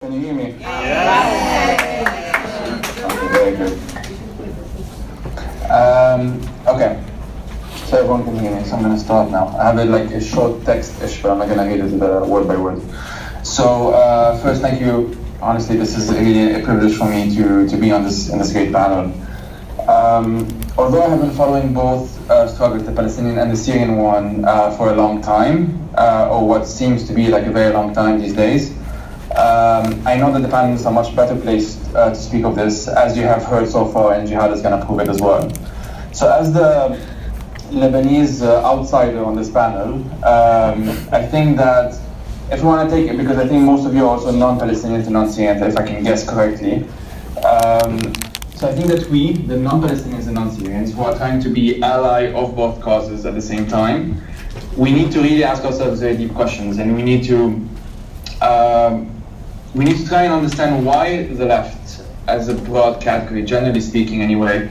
Can you hear me? Yeah. Okay, very good. Okay, so everyone can hear me, so I'm going to start now. I have a short text-ish, but I'm not going to read it word by word. So first, thank you. Honestly, this is really a privilege for me to be on in this great panel. Although I have been following both struggles, the Palestinian and the Syrian one, for a long time, or what seems to be like a very long time these days, I know that the panelists are much better placed to speak of this, as you have heard so far, and Jihad is going to prove it as well. So as the Lebanese outsider on this panel, I think that if you want to take it, because I think most of you are also non-Palestinians and non-Syrians, if I can guess correctly. So I think that we, the non-Palestinians and non-Syrians, who are trying to be ally of both causes at the same time, we need to really ask ourselves very deep questions, and we need to try and understand why the left, as a broad category, generally speaking anyway,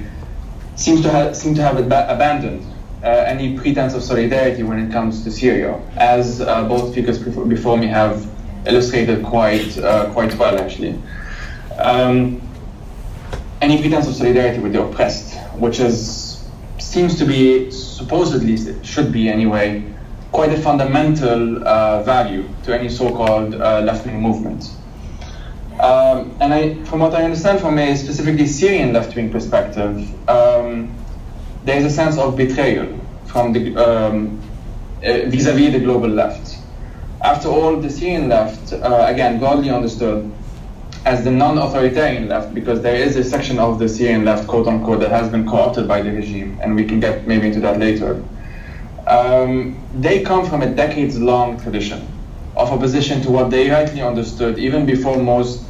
seems to have abandoned any pretense of solidarity when it comes to Syria, as both speakers before me have illustrated quite well, actually. Any pretense of solidarity with the oppressed, which seems to be, supposedly, should be anyway, quite a fundamental value to any so-called left-wing movement. And from what I understand from a specifically Syrian left-wing perspective, there is a sense of betrayal from the vis-a-vis the global left. After all, the Syrian left, again, broadly understood as the non-authoritarian left, because there is a section of the Syrian left, quote-unquote, that has been co-opted by the regime, and we can get maybe into that later. They come from a decades-long tradition of opposition to what they rightly understood, even before most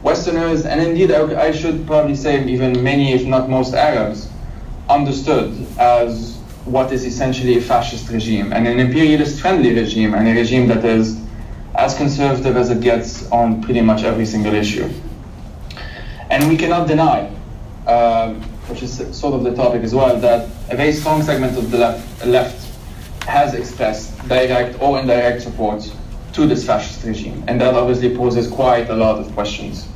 Westerners, and indeed I should probably say even many, if not most Arabs, understood as what is essentially a fascist regime, and an imperialist-friendly regime, and a regime that is as conservative as it gets on pretty much every single issue. And we cannot deny, which is sort of the topic as well, that a very strong segment of the left has expressed direct or indirect support to this fascist regime, and that obviously poses quite a lot of questions.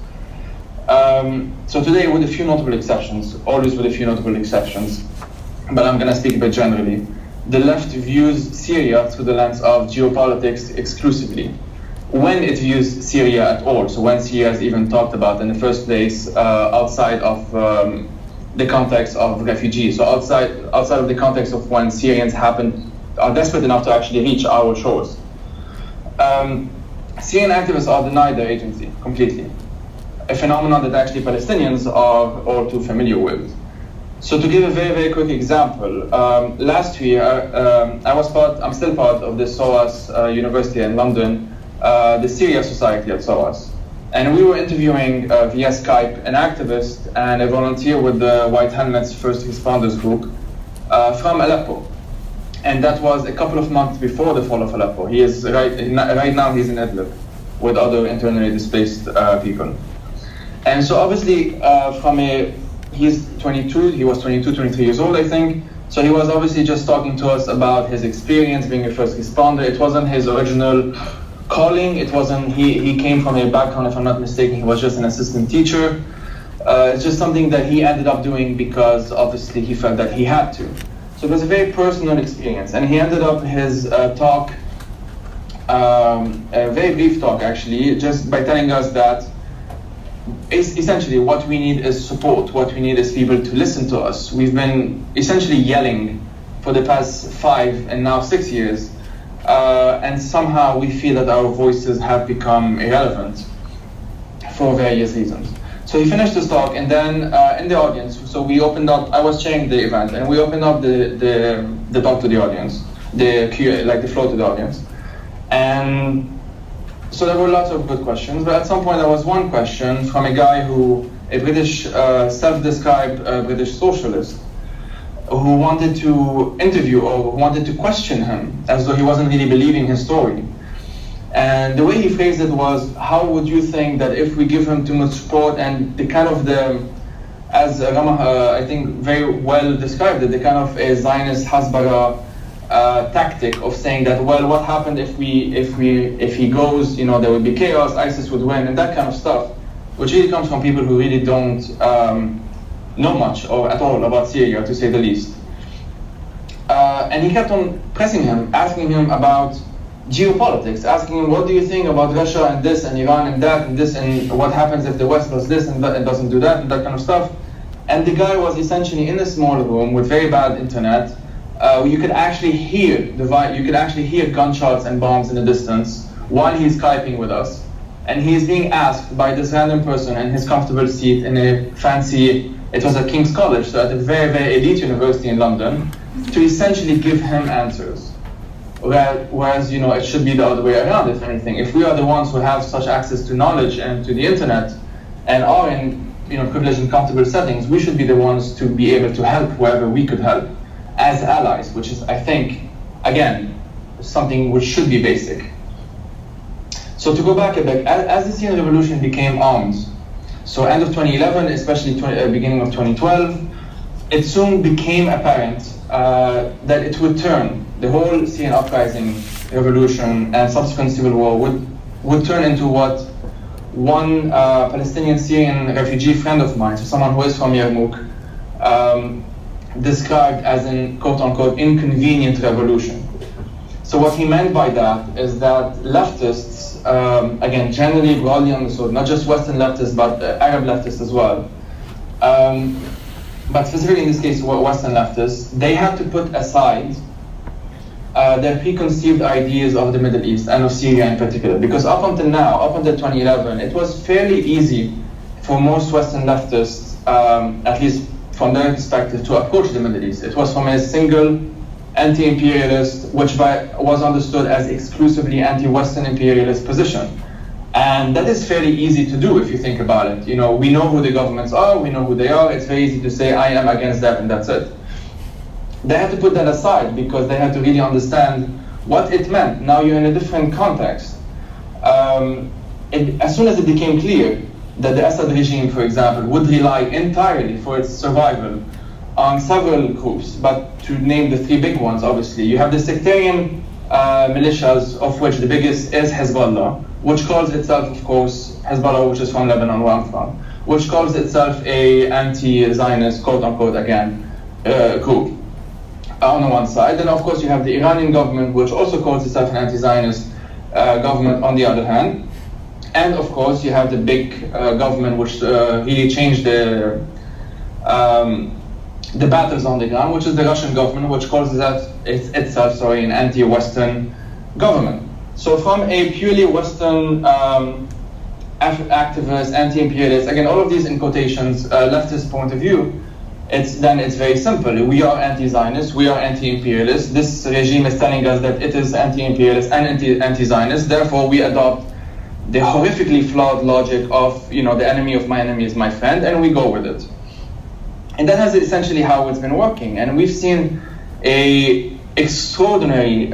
So today, with a few notable exceptions, always with a few notable exceptions, but I'm going to speak a bit generally, the left views Syria through the lens of geopolitics exclusively, when it views Syria at all, so when Syria is even talked about in the first place outside of the context of refugees, so outside of the context of when Syrians are desperate enough to actually reach our shores. Syrian activists are denied their agency completely, a phenomenon that actually Palestinians are all too familiar with. So to give a very, very quick example, last year I'm still part of the SOAS University in London, the Syria Society at SOAS. And we were interviewing via Skype an activist and a volunteer with the White Helmets First Responders Group from Aleppo. And that was a couple of months before the fall of Aleppo. He is right now he's in Idlib with other internally displaced people. And so obviously he was 22, 23 years old, I think. So he was obviously just talking to us about his experience being a first responder. It wasn't his original calling. It wasn't, he came from a background, if I'm not mistaken, he was just an assistant teacher. It's just something that he ended up doing because obviously he felt that he had to. So it was a very personal experience. And he ended up his talk, a very brief talk actually, just by telling us that essentially what we need is support, what we need is people to listen to us. We've been essentially yelling for the past 5 and now 6 years, and somehow we feel that our voices have become irrelevant for various reasons. So he finished his talk, and then in the audience, so we opened up, I was chairing the event, and we opened up the talk to the audience, the floor to the audience. And so there were lots of good questions, but at some point there was one question from a guy a British, self-described British socialist, who wanted to interview or wanted to question him, as though he wasn't really believing his story. And the way he phrased it was, how would you think that if we give him too much support, and as Ramah, I think very well described it, the kind of a Zionist Hasbara tactic of saying that, well, what happened if he goes, you know, there would be chaos, ISIS would win, and that kind of stuff, which really comes from people who really don't know much or at all about Syria, to say the least. And he kept on pressing him, asking him about geopolitics, asking him, what do you think about Russia and this and Iran and that and this, and what happens if the West does this and doesn't do that and that kind of stuff. And the guy was essentially in a small room with very bad internet. You could actually hear gunshots and bombs in the distance while he's Skyping with us. And he's being asked by this random person in his comfortable seat in a fancy, it was at King's College, so at a very, very elite university in London, to essentially give him answers. Whereas, you know, it should be the other way around, if anything. If we are the ones who have such access to knowledge and to the internet and are in, you know, privileged and comfortable settings, we should be the ones to be able to help wherever we could help as allies, which is, I think, again, something which should be basic. So to go back a bit, as the Syrian revolution became armed, so end of 2011, especially beginning of 2012, it soon became apparent that it would turn, the whole Syrian uprising, revolution, and subsequent civil war would turn into what one Palestinian Syrian refugee friend of mine, so someone who is from Yarmouk, described as an quote-unquote inconvenient revolution. So what he meant by that is that leftists, again, generally broadly understood, not just Western leftists, but Arab leftists as well, but specifically in this case, Western leftists, they had to put aside their preconceived ideas of the Middle East and of Syria in particular. Because up until now, up until 2011, it was fairly easy for most Western leftists, at least from their perspective, to approach the Middle East. It was from a single anti-imperialist, which was understood as exclusively anti-Western imperialist position. And that is fairly easy to do if you think about it. You know, we know who the governments are, we know who they are, it's very easy to say, I am against that, and that's it. They had to put that aside because they had to really understand what it meant. Now you're in a different context. As soon as it became clear that the Assad regime, for example, would rely entirely for its survival on several groups, but to name the three big ones, obviously, you have the sectarian militias, of which the biggest is Hezbollah, which calls itself, of course, Hezbollah, which is from Lebanon, where I'm from, which calls itself a anti-Zionist, quote-unquote, again, group on the one side. Then, of course, you have the Iranian government, which also calls itself an anti-Zionist government on the other hand. And, of course, you have the big government, which really changed the battles on the ground, which is the Russian government, which calls itself an anti-Western government. So from a purely Western activist, anti-imperialist, again, all of these in quotations, leftist point of view, it's very simple. We are anti-Zionist, we are anti-imperialist. This regime is telling us that it is anti-imperialist and anti-Zionist. Therefore, we adopt the horrifically flawed logic of, you know, the enemy of my enemy is my friend, and we go with it. And that is essentially how it's been working. And we've seen a extraordinary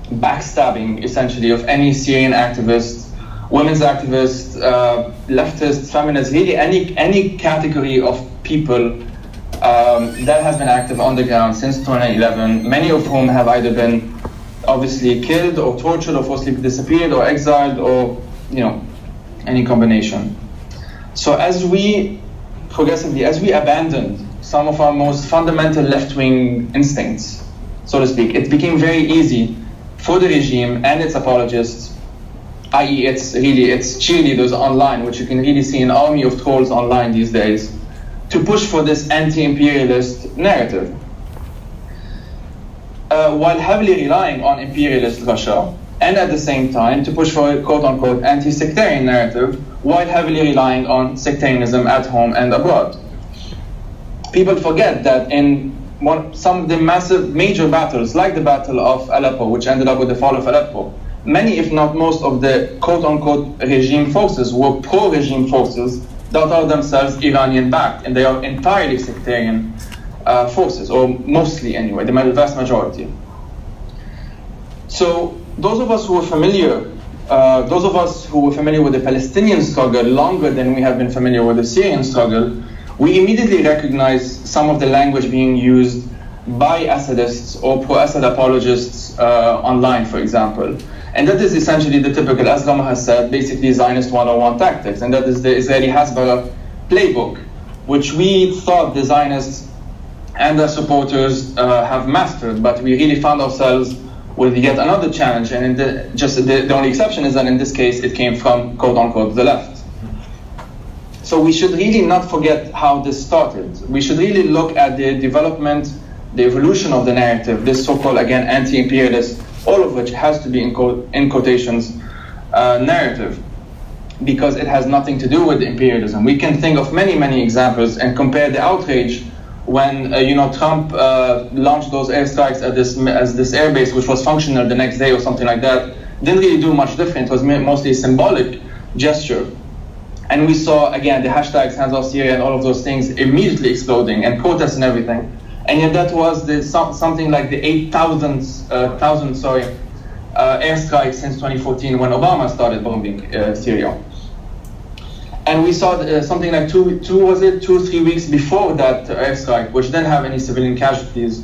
backstabbing, essentially, of any Syrian activist, women's activists, leftists, feminists, really any category of people that has been active on the ground since 2011, many of whom have either been obviously killed or tortured or forcibly disappeared or exiled or, you know, any combination. So as we progressively, as we abandoned some of our most fundamental left-wing instincts, so to speak, it became very easy for the regime and its apologists, i.e. its cheerleaders online, which you can really see an army of trolls online these days, to push for this anti-imperialist narrative. While heavily relying on imperialist Russia, and at the same time to push for a quote-unquote anti-sectarian narrative, while heavily relying on sectarianism at home and abroad. People forget that in some of the massive major battles, like the Battle of Aleppo, which ended up with the fall of Aleppo, many, if not most, of the quote-unquote regime forces were pro-regime forces that are themselves Iranian-backed, and they are entirely sectarian forces, or mostly anyway, the vast majority. So those of us who were familiar, with the Palestinian struggle longer than we have been familiar with the Syrian struggle, we immediately recognize some of the language being used by Assadists or pro-Assad apologists online, for example. And that is essentially the typical, as Rama has said, basically Zionist 101 tactics. And that is the Israeli Hasbara playbook, which we thought the Zionists and their supporters have mastered, but we really found ourselves with yet another challenge. And the only exception is that in this case, it came from, quote unquote, the left. So we should really not forget how this started. We should really look at the development, the evolution of the narrative, this so-called, again, anti-imperialist, all of which has to be in quotations, narrative, because it has nothing to do with imperialism. We can think of many, many examples and compare the outrage when Trump launched those airstrikes at this airbase, which was functional the next day or something like that. Didn't really do much different. It was mostly a symbolic gesture. And we saw, again, the hashtags, hands off Syria and all of those things immediately exploding and protests and everything. And yet that was something like the 8,000 airstrikes since 2014 when Obama started bombing Syria. And we saw something like 2-3 weeks before that airstrike, which didn't have any civilian casualties.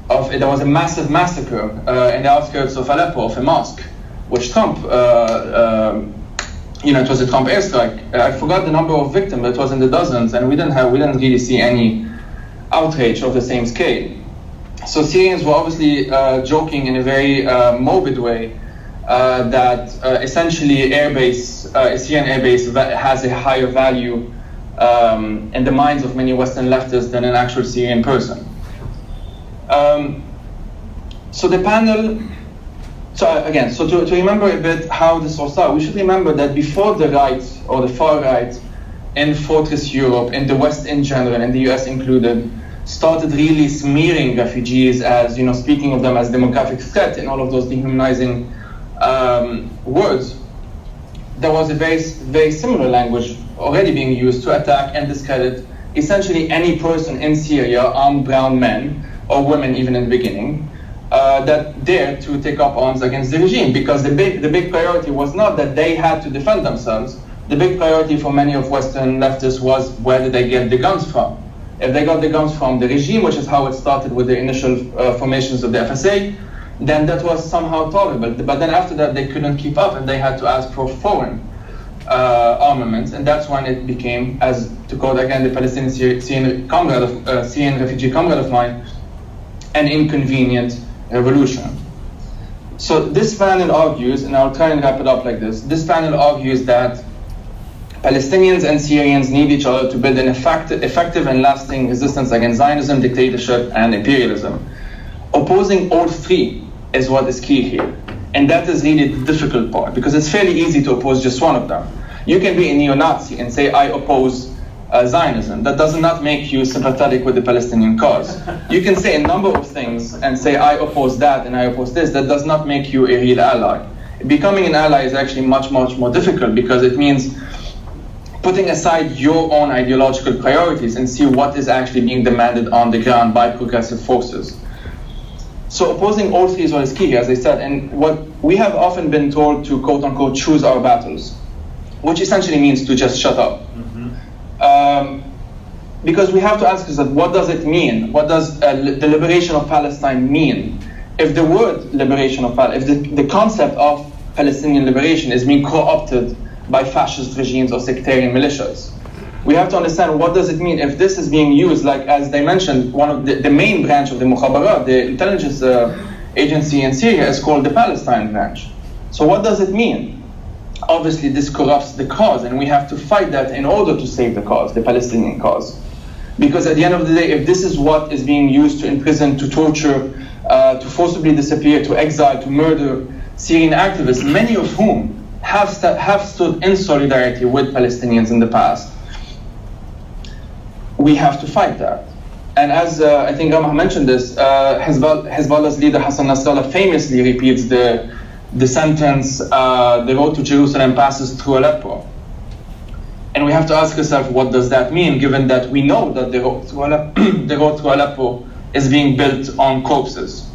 There was a massive massacre in the outskirts of Aleppo of a mosque, which Trump, it was a Trump airstrike. I forgot the number of victims, but it was in the dozens, and we didn't really see any outrage of the same scale. So Syrians were obviously joking in a very morbid way that essentially a Syrian airbase has a higher value in the minds of many Western leftists than an actual Syrian person. So the panel, to remember a bit how this all started, we should remember that before the right or the far right in Fortress Europe, in the West in general, and the US included, started really smearing refugees as, speaking of them as demographic threat and all of those dehumanizing words, there was a very, very similar language already being used to attack and discredit essentially any person in Syria, armed brown men or women even in the beginning, that dared to take up arms against the regime, because the big priority was not that they had to defend themselves. The big priority for many of Western leftists was where did they get the guns from. If they got the guns from the regime, which is how it started with the initial formations of the FSA, then that was somehow tolerable. But then after that, they couldn't keep up, and they had to ask for foreign armaments, and that's when it became, as to quote again the Palestinian Syrian refugee comrade of mine, an inconvenient revolution. So this panel argues, and I'll try and wrap it up like this, this panel argues that Palestinians and Syrians need each other to build an effective and lasting resistance against Zionism, dictatorship, and imperialism. Opposing all three is what is key here. And that is really the difficult part, because it's fairly easy to oppose just one of them. You can be a neo-Nazi and say, I oppose Zionism. That does not make you sympathetic with the Palestinian cause. You can say a number of things and say, I oppose that and I oppose this. That does not make you a real ally. Becoming an ally is actually much, much more difficult, because it means putting aside your own ideological priorities and see what is actually being demanded on the ground by progressive forces. So opposing all three is what is key, as I said, and what we have often been told to, quote unquote, choose our battles, which essentially means to just shut up. Because we have to ask ourselves, what does it mean? What does the liberation of Palestine mean? If the word liberation of Palestine, if the concept of Palestinian liberation is being co-opted by fascist regimes or sectarian militias, we have to understand what does it mean if this is being used, like as they mentioned, one of the main branch of the Mukhabarat, the intelligence agency in Syria, is called the Palestine branch. So what does it mean? Obviously this corrupts the cause, and we have to fight that in order to save the cause, the Palestinian cause. Because at the end of the day, if this is what is being used to imprison, to torture, to forcibly disappear, to exile, to murder Syrian activists, many of whom have stood in solidarity with Palestinians in the past, we have to fight that. And as I think Ramah mentioned this, Hezbollah's leader Hassan Nasrallah famously repeats the sentence, the road to Jerusalem passes through Aleppo. And we have to ask ourselves, what does that mean, given that we know that the road through Aleppo is being built on corpses.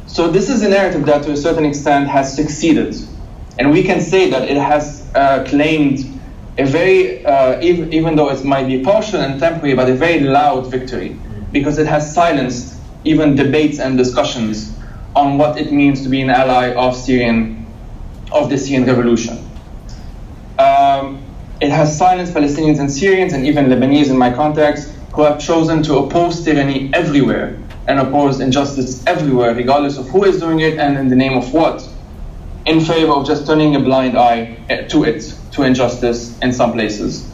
So this is a narrative that to a certain extent has succeeded. And we can say that it has claimed a very, even though it might be partial and temporary, but a very loud victory. because it has silenced even debates and discussions on what it means to be an ally of the Syrian revolution. It has silenced Palestinians and Syrians, and even Lebanese in my context, who have chosen to oppose tyranny everywhere and oppose injustice everywhere, regardless of who is doing it and in the name of what, in favor of just turning a blind eye to injustice in some places.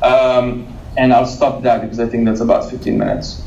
And I'll stop that because I think that's about 15 minutes.